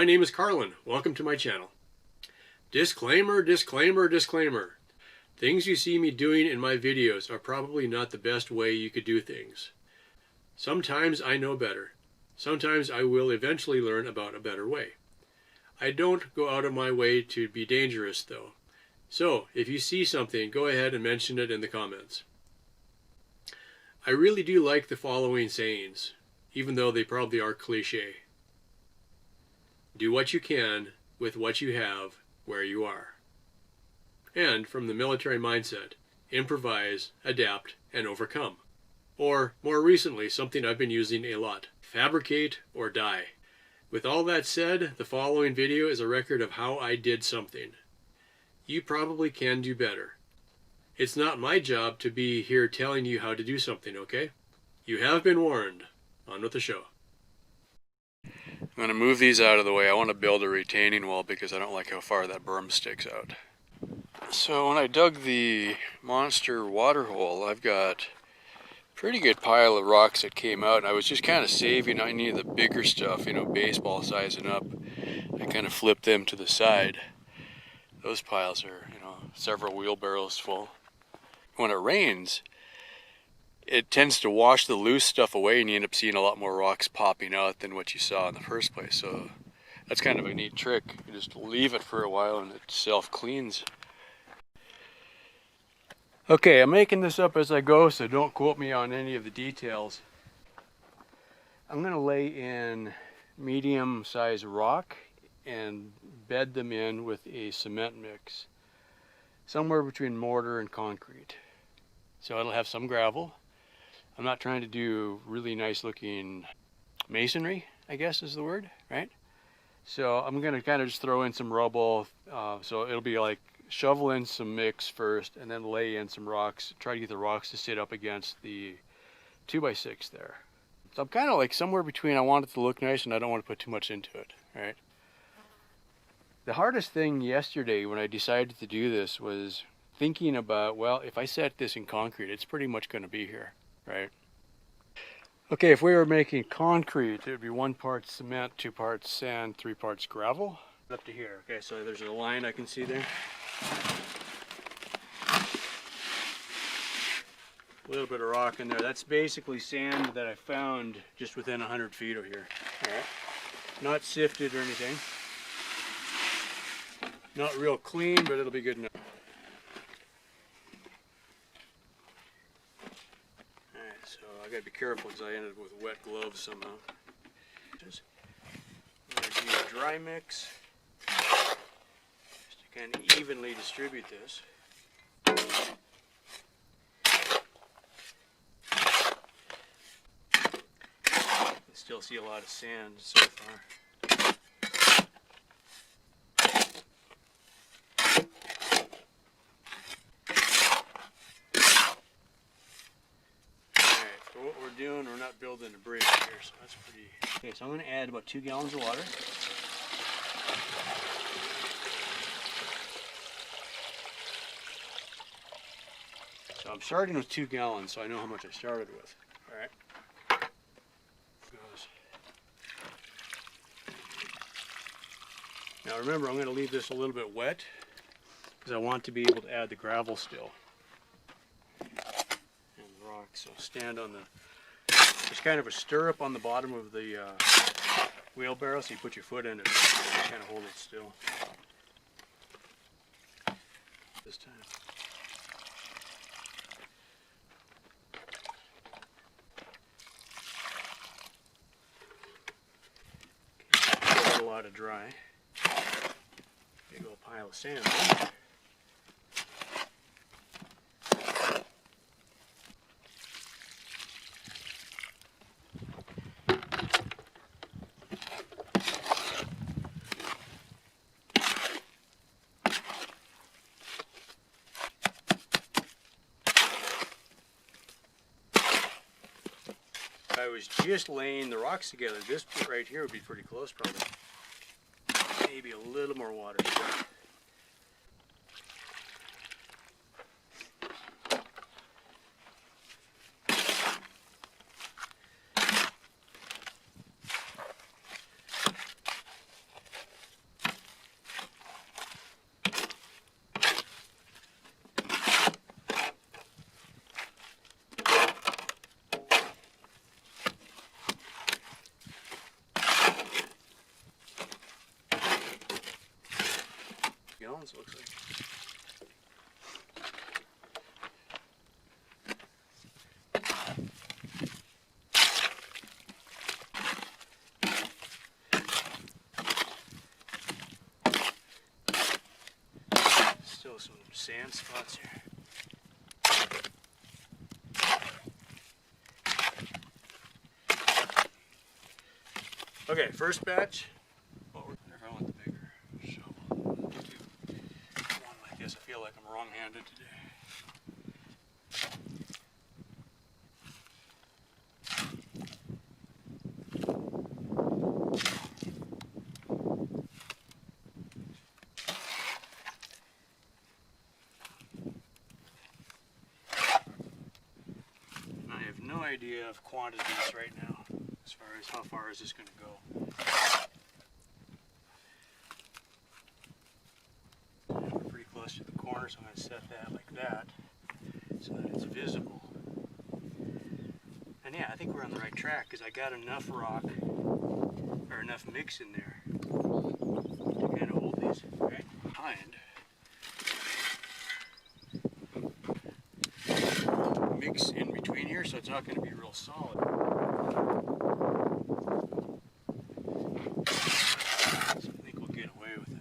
My name is Carlin. Welcome to my channel. Disclaimer, disclaimer, disclaimer. Things you see me doing in my videos are probably not the best way you could do things. Sometimes I know better. Sometimes I will eventually learn about a better way. I don't go out of my way to be dangerous though. So if you see something, go ahead and mention it in the comments. I really do like the following sayings, even though they probably are cliche. Do what you can with what you have where you are. And from the military mindset, improvise, adapt, and overcome. Or, more recently, something I've been using a lot, fabricate or die. With all that said, the following video is a record of how I did something. You probably can do better. It's not my job to be here telling you how to do something, okay? You have been warned. On with the show. I'm going to move these out of the way. I want to build a retaining wall because I don't like how far that berm sticks out. So when I dug the monster water hole, I've got a pretty good pile of rocks that came out. And I was just kind of saving any of the bigger stuff, you know, baseball sizing up. I kind of flipped them to the side. Those piles are, you know, several wheelbarrows full. When it rains, it tends to wash the loose stuff away and you end up seeing a lot more rocks popping out than what you saw in the first place. So that's kind of a neat trick. You just leave it for a while and it self-cleans. Okay, I'm making this up as I go, so don't quote me on any of the details. I'm going to lay in medium-sized rock and bed them in with a cement mix. Somewhere between mortar and concrete. So it'll have some gravel. I'm not trying to do really nice looking masonry, I guess is the word, right? So I'm going to kind of just throw in some rubble. So it'll be like shovel in some mix first and then lay in some rocks. Try to get the rocks to sit up against the 2x6 there. So I'm kind of like somewhere between I want it to look nice and I don't want to put too much into it, right? The hardest thing yesterday when I decided to do this was thinking about, well, if I set this in concrete, it's pretty much going to be here, right? Okay, if we were making concrete, it would be 1 part cement, 2 parts sand, 3 parts gravel. Up to here. Okay, so there's a line I can see there. A little bit of rock in there. That's basically sand that I found just within 100 feet of here. All right. Not sifted or anything. Not real clean, but it'll be good enough. Alright, so I gotta be careful because I ended up with wet gloves somehow. Just I'm gonna do a dry mix just to kind of evenly distribute this. I still see a lot of sand so far. We're not building a bridge here, so that's pretty... Okay, so I'm going to add about 2 gallons of water. So I'm starting with 2 gallons, so I know how much I started with. Alright. Now remember, I'm going to leave this a little bit wet, because I want to be able to add the gravel still. And the rock, so stand on the... There's kind of a stirrup on the bottom of the wheelbarrow, so you put your foot in it and kind of hold it still. This time. Okay, a lot of dry. Big old pile of sand. I was just laying the rocks together. This right here would be pretty close probably. Maybe a little more water. pounds, looks like. Still some sand spots here. Okay, first batch. Oh, if I want the bigger shovel. One like this. I feel like I'm wrong-handed today. I have no idea of quantities right now, as far as how far is this going to go. We're pretty close to the corner, so I'm going to set that like that, so that it's visible. And yeah, I think we're on the right track, because I got enough rock, or enough mix in there, to kind of hold these right behind. Mix in between here, so it's not going to be real solid. So I think we'll get away with it.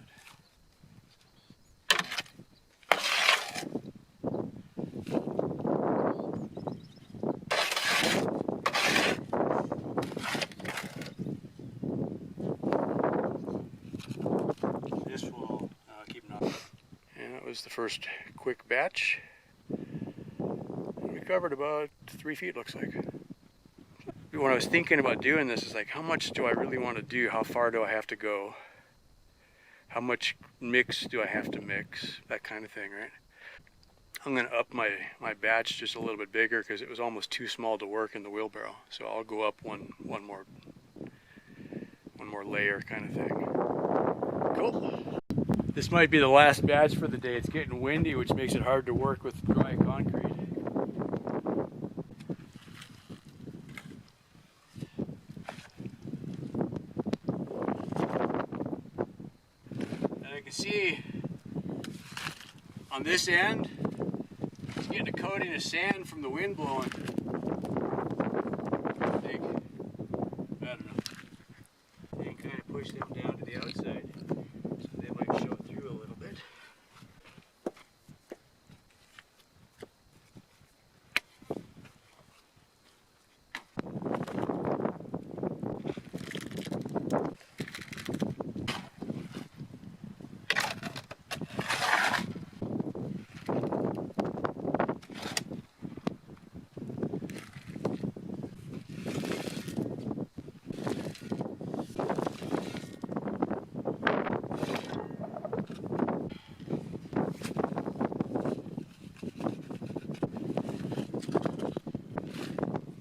This will keep it up. And that was the first quick batch. Covered about 3 feet, looks like. When I was thinking about doing this, it's like, how much do I really want to do? How far do I have to go? How much mix do I have to mix? That kind of thing, right? I'm going to up my batch just a little bit bigger because it was almost too small to work in the wheelbarrow. So I'll go up one more layer kind of thing. Cool. This might be the last batch for the day. It's getting windy, which makes it hard to work with dry concrete. See on this end, it's getting a coating of sand from the wind blowing. I think, I don't know, and kind of push them down to the outside, so they might show through a little bit.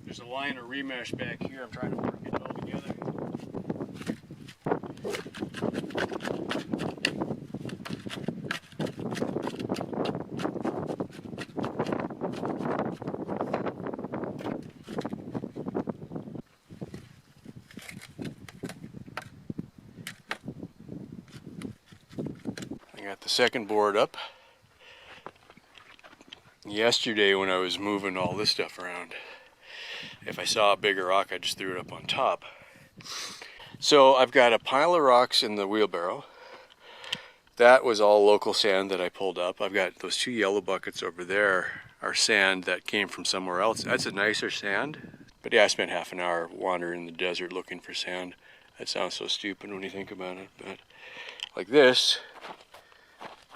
There's a line of remesh back here. I'm trying to work it all together. I got the second board up. Yesterday when I was moving all this stuff around, if I saw a bigger rock, I just threw it up on top. So I've got a pile of rocks in the wheelbarrow. That was all local sand that I pulled up. I've got those 2 yellow buckets over there are sand that came from somewhere else. That's a nicer sand. But yeah, I spent half an hour wandering in the desert looking for sand. That sounds so stupid when you think about it. But like this,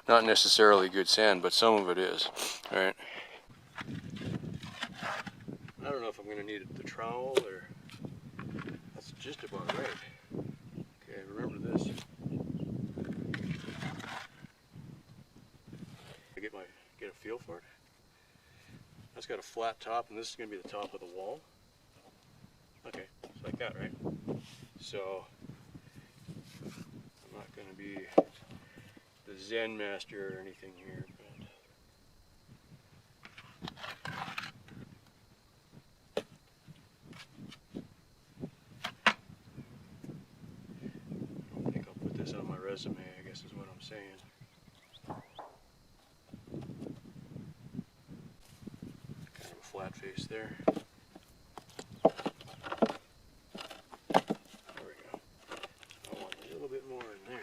not necessarily good sand, but some of it is. All right. I don't know if I'm going to need the trowel or that's just about right. Okay, remember this. Get a feel for it. That's got a flat top, and this is going to be the top of the wall. Okay, it's like that, right? So I'm not going to be the Zen master or anything here, but I don't think I'll put this on my resume, I guess is what I'm saying. flat face there. There we go. I want a little bit more in there.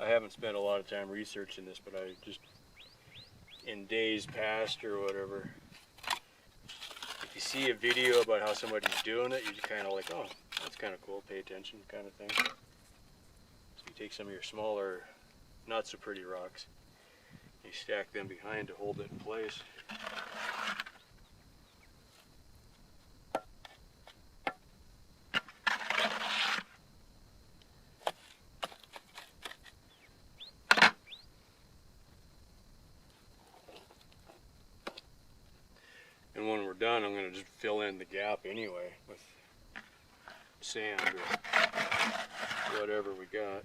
I haven't spent a lot of time researching this, but I just, in days past or whatever, if you see a video about how somebody's doing it, you're kind of like, oh, that's kind of cool, pay attention kind of thing. So you take some of your smaller, not so pretty rocks, you stack them behind to hold it in place. And when we're done, I'm going to just fill in the gap anyway with sand or whatever we got.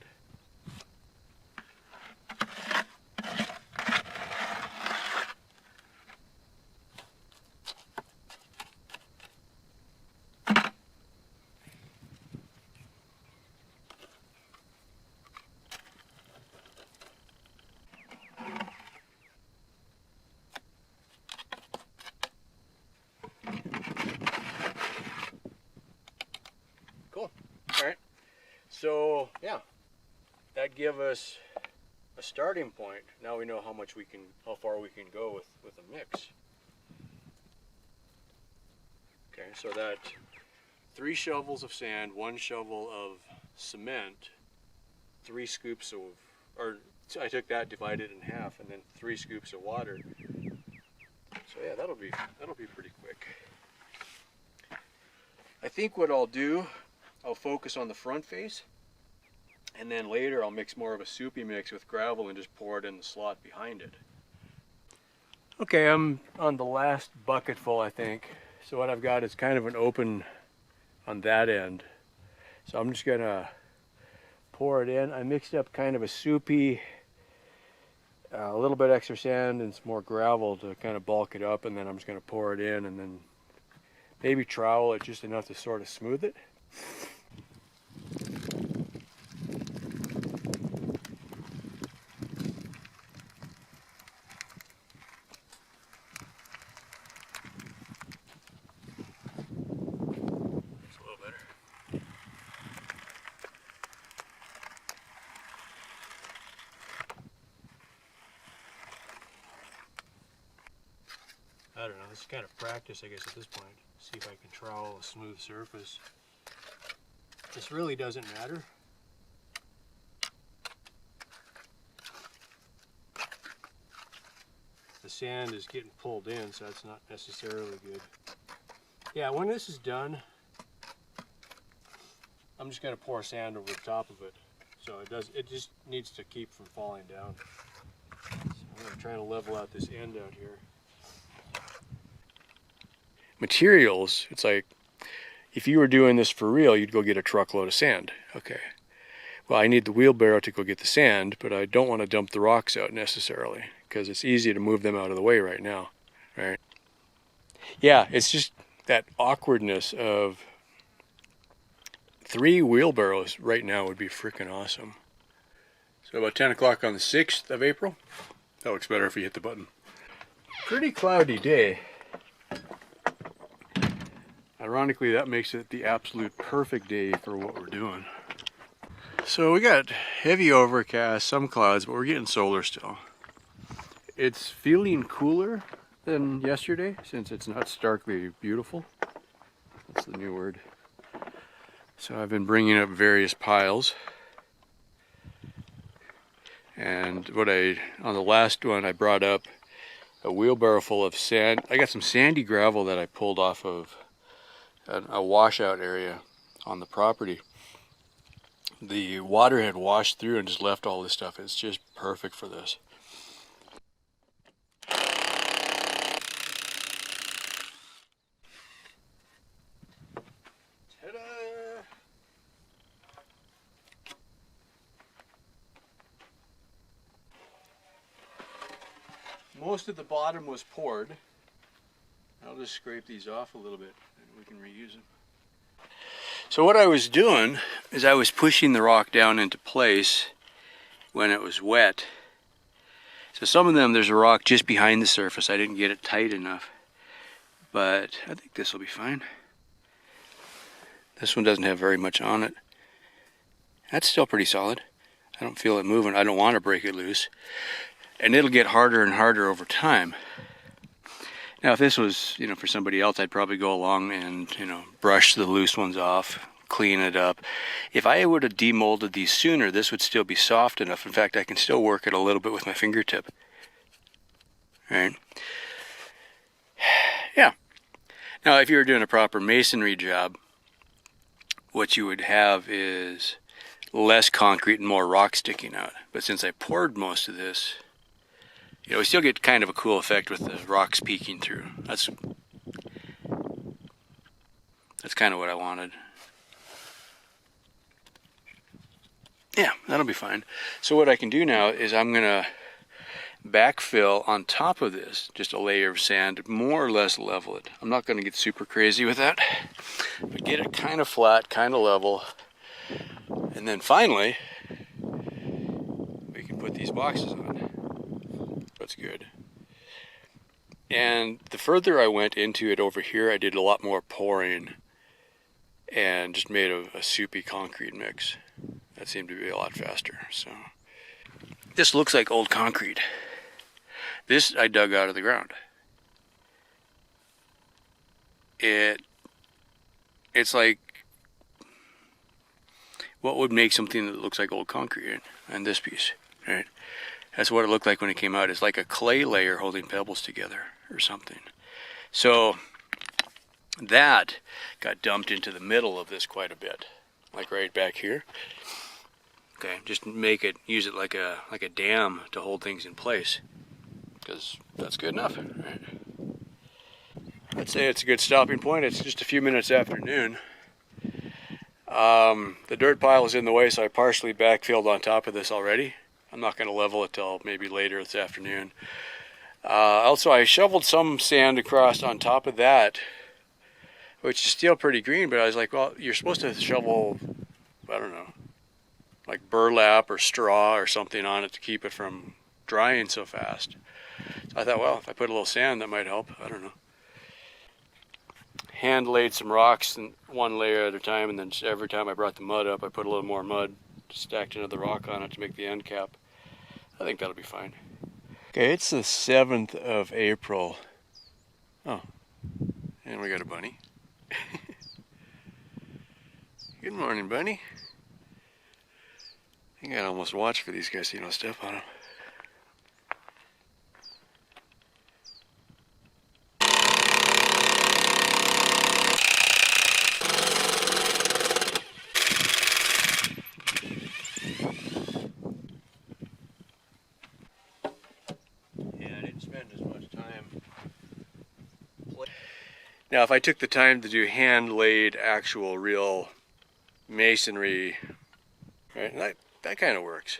Alright, so yeah, that give us a starting point. Now we know how far we can go with a mix. Okay, so that 3 shovels of sand, 1 shovel of cement, 3 scoops of, or I took that, divided in half, and then 3 scoops of water. So yeah, that'll be pretty quick. I think what I'll do, I'll focus on the front face, and then later I'll mix more of a soupy mix with gravel and just pour it in the slot behind it. Okay, I'm on the last bucketful, I think. So what I've got is kind of an open on that end. So I'm just gonna pour it in. I mixed up kind of a soupy, a little bit extra sand and some more gravel to kind of bulk it up, and then I'm just gonna pour it in and then maybe trowel it just enough to sort of smooth it. I don't know, this is kind of practice, I guess, at this point. See if I can trowel a smooth surface. This really doesn't matter. The sand is getting pulled in, so that's not necessarily good. Yeah, when this is done, I'm just going to pour sand over the top of it. So it just needs to keep from falling down. So I'm going to try to level out this end out here. Materials, it's like, if you were doing this for real, you'd go get a truckload of sand. Okay. Well, I need the wheelbarrow to go get the sand, but I don't want to dump the rocks out necessarily, because it's easy to move them out of the way right now, right? Yeah, it's just that awkwardness of 3 wheelbarrows right now would be freaking awesome. So about 10 o'clock on the 6th of April. That looks better if you hit the button. Pretty cloudy day. Ironically, that makes it the absolute perfect day for what we're doing. So we got heavy overcast, some clouds, but we're getting solar still. It's feeling cooler than yesterday since it's not starkly beautiful. That's the new word. So I've been bringing up various piles. And on the last one, I brought up a wheelbarrow full of sand. I got some sandy gravel that I pulled off of a washout area on the property. The water had washed through and just left all this stuff. It's just perfect for this. Ta-da! Most of the bottom was poured. I'll just scrape these off a little bit and we can reuse them. So what I was doing is I was pushing the rock down into place when it was wet. So some of them, there's a rock just behind the surface. I didn't get it tight enough, but I think this will be fine. This one doesn't have very much on it. That's still pretty solid. I don't feel it moving. I don't want to break it loose. And it'll get harder and harder over time. Now if this was, for somebody else, I'd probably go along and, brush the loose ones off, clean it up. If I would have demolded these sooner, this would still be soft enough. In fact, I can still work it a little bit with my fingertip. All right. Yeah. Now if you were doing a proper masonry job, what you would have is less concrete and more rock sticking out. But since I poured most of this, we still get kind of a cool effect with the rocks peeking through. That's kind of what I wanted. Yeah, that'll be fine. So what I can do now is I'm going to backfill on top of this, just a layer of sand, more or less level it. I'm not going to get super crazy with that, but get it kind of flat, kind of level. And then finally, we can put these boxes on. That's good. And the further I went into it over here, I did a lot more pouring and just made a soupy concrete mix. That seemed to be a lot faster. So this looks like old concrete. This I dug out of the ground. It's like what would make something that looks like old concrete in this piece, right? That's what it looked like when it came out. It's like a clay layer holding pebbles together or something. So that got dumped into the middle of this quite a bit, like right back here. Okay, just use it like a dam to hold things in place, because that's good enough, right? I'd say it's a good stopping point. It's just a few minutes after noon. The dirt pile is in the way, so I partially backfilled on top of this already. I'm not going to level it till maybe later this afternoon. Also, I shoveled some sand across on top of that, which is still pretty green, but I was like, well, you're supposed to shovel, I don't know, like burlap or straw or something on it to keep it from drying so fast. So I thought, well, if I put a little sand, that might help. I don't know. Hand laid some rocks in one layer at a time, and then every time I brought the mud up, I put a little more mud, stacked another rock on it to make the end cap. I think that'll be fine. Okay, it's the 7th of April. Oh, and we got a bunny. Good morning, bunny. I think I'd almost watch for these guys so you don't step on them. Now, if I took the time to do hand-laid, actual, real masonry, right, that kind of works.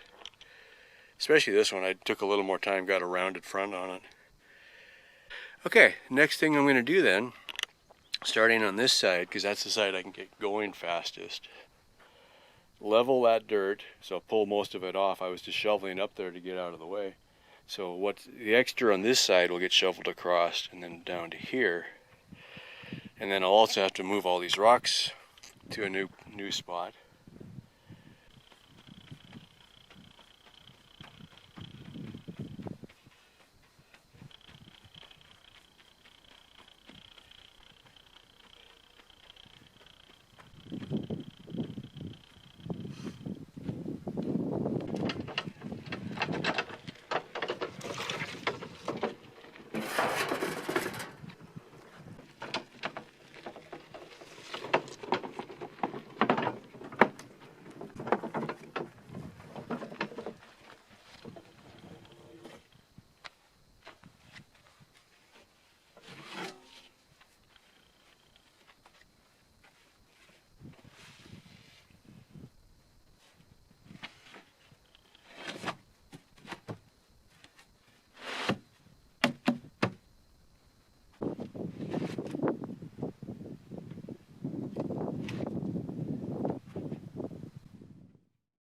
Especially this one, I took a little more time, got a rounded front on it. Okay, next thing I'm going to do then, starting on this side, because that's the side I can get going fastest, level that dirt, so pull most of it off. I was just shoveling up there to get out of the way. So what's the extra on this side will get shoveled across and then down to here. And then I'll also have to move all these rocks to a new spot.